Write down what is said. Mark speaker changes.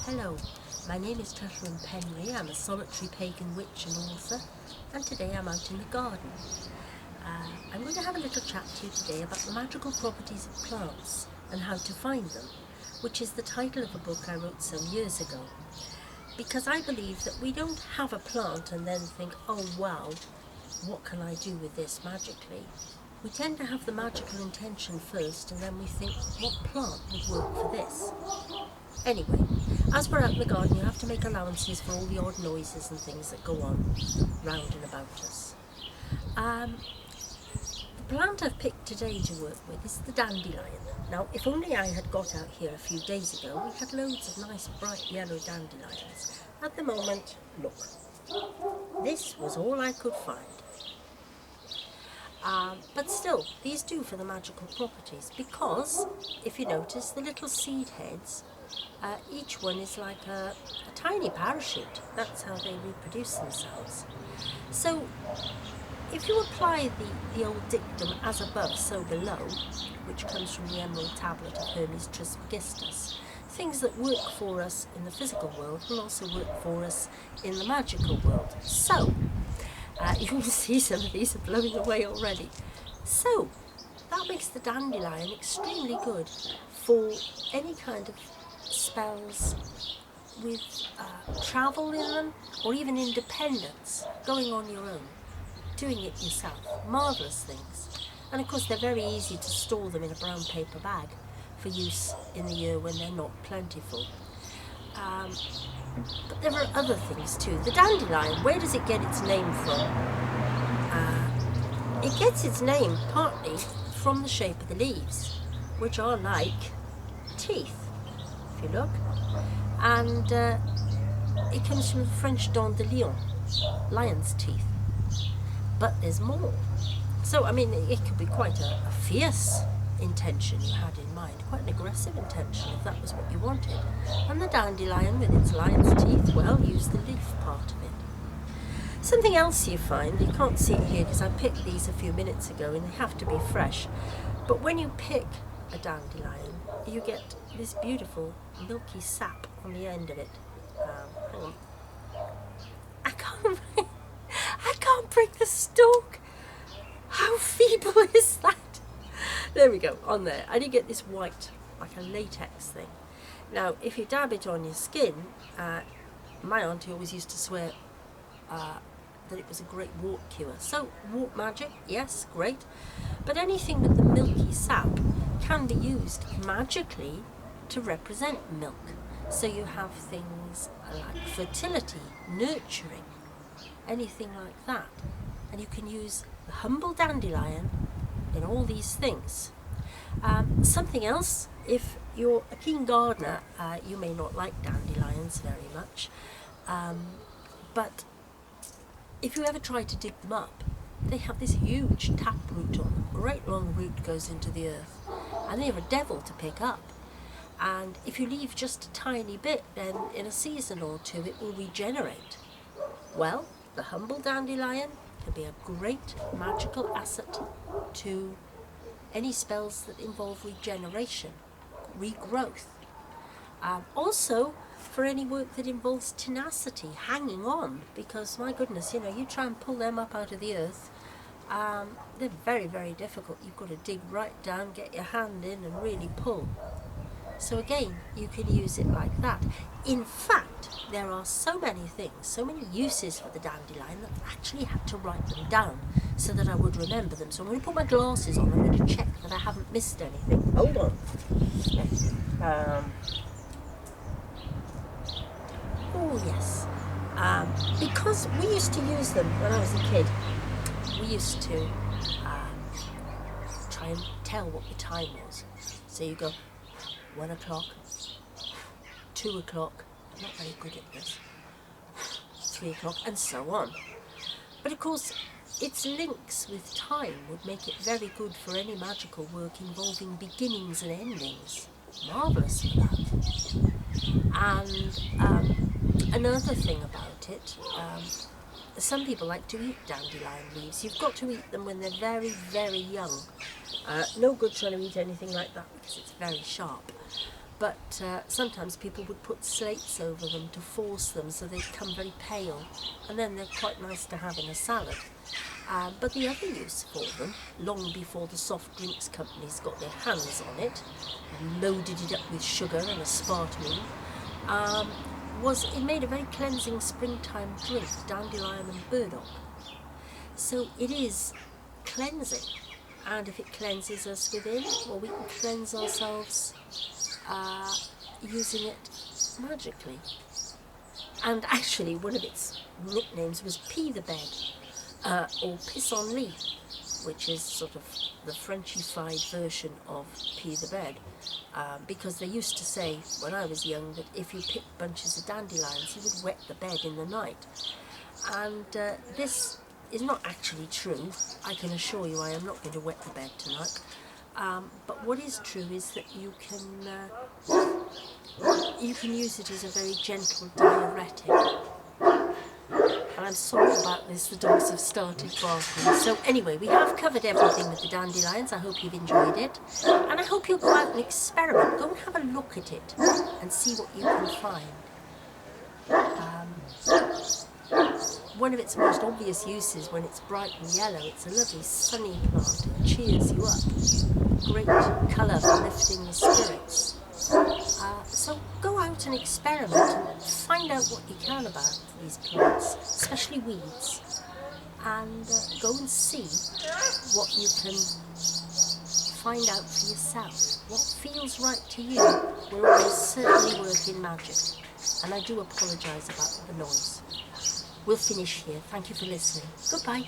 Speaker 1: Hello, my name is Catherine Penry. I'm a solitary pagan witch and author, and today I'm out in the garden. I'm going to have a little chat to you today about the magical properties of plants and how to find them, which is the title of a book I wrote some years ago. Because I believe that we don't have a plant and then think, oh wow, what can I do with this magically? We tend to have the magical intention first, and then we think, what plant would work for this? Anyway, as we're out in the garden, you have to make allowances for all the odd noises and things that go on round and about us. The plant I've picked today to work with is the dandelion. Now, if only I had got out here a few days ago, we had loads of nice bright yellow dandelions. At the moment, look, this was all I could find. But still, these do for the magical properties, because, if you notice, the little seed heads, each one is like a tiny parachute. That's how they reproduce themselves. So, if you apply the old dictum, as above, so below, which comes from the emerald tablet of Hermes Trismegistus, things that work for us in the physical world will also work for us in the magical world. So, you can see some of these are blowing away already. So, that makes the dandelion extremely good for any kind of spells with travel in them, or even independence, going on your own, doing it yourself. Marvellous things. And of course they're very easy to store them in a brown paper bag for use in the year when they're not plentiful. But there are other things too. The dandelion, where does it get its name from? It gets its name partly from the shape of the leaves, which are like teeth, if you look. And it comes from the French Dandelion, lion's teeth. But there's more. So, I mean, it could be quite a fierce intention you had in mind, quite an aggressive intention if that was what you wanted. And the dandelion with its lion's teeth, well, use the leaf part of it. Something else you find, you can't see it here because I picked these a few minutes ago and they have to be fresh, but when you pick a dandelion, you get this beautiful milky sap on the end of it. Hang on. I can't break the stalk. How feeble is that? There we go, on there. And you get this white, like a latex thing. Now, if you dab it on your skin, my auntie always used to swear that it was a great wart cure. So, wart magic, yes, great. But anything with the milky sap can be used magically to represent milk. So you have things like fertility, nurturing, anything like that. And you can use the humble dandelion in all these things. Something else, if you're a keen gardener, you may not like dandelions very much, but if you ever try to dig them up, they have this huge taproot on them. A great long root goes into the earth, and they're a devil to pick up. And if you leave just a tiny bit, then in a season or two it will regenerate. Well, the humble dandelion can be a great magical asset to any spells that involve regeneration, regrowth. Also, for any work that involves tenacity, hanging on, because my goodness, you try and pull them up out of the earth, they're very, very difficult. You've got to dig right down, get your hand in and really pull. So again, you can use it like that. In fact, there are so many things, so many uses for the dandelion that I actually had to write them down so that I would remember them. So I'm going to put my glasses on. I'm going to check that I haven't missed anything. Hold on. Oh yes. Because we used to use them when I was a kid. We used to try and tell what the time was. So you go 1 o'clock, 2 o'clock, I'm not very good at this, 3 o'clock, and so on. But of course, its links with time would make it very good for any magical work involving beginnings and endings. Marvellous for that. And another thing about it, some people like to eat dandelion leaves. You've got to eat them when they're very, very young. No good trying to eat anything like that because it's very sharp. but sometimes people would put slates over them to force them so they become very pale, and then they're quite nice to have in a salad. But the other use for them, long before the soft drinks companies got their hands on it and loaded it up with sugar and aspartame, was it made a very cleansing springtime drink, dandelion and burdock. So it is cleansing, and if it cleanses us within, well, we can cleanse ourselves using it magically. And actually one of its nicknames was Pee the Bed, or Pissenlit, which is sort of the Frenchified version of Pee the Bed, because they used to say when I was young that if you picked bunches of dandelions you would wet the bed in the night. And this is not actually true. I can assure you I am not going to wet the bed tonight. But what is true is that you can use it as a very gentle diuretic. And I'm sorry about this, the dogs have started barking. So anyway, we have covered everything with the dandelions. I hope you've enjoyed it. And I hope you'll go out and experiment. Go and have a look at it and see what you can find. One of its most obvious uses when it's bright and yellow, it's a lovely sunny plant. It cheers you up. Great colour for lifting the spirits. So go out and experiment and find out what you can about these plants, especially weeds, and go and see what you can find out for yourself. What feels right to you will almost certainly work in magic. And I do apologise about the noise. We'll finish here. Thank you for listening. Goodbye.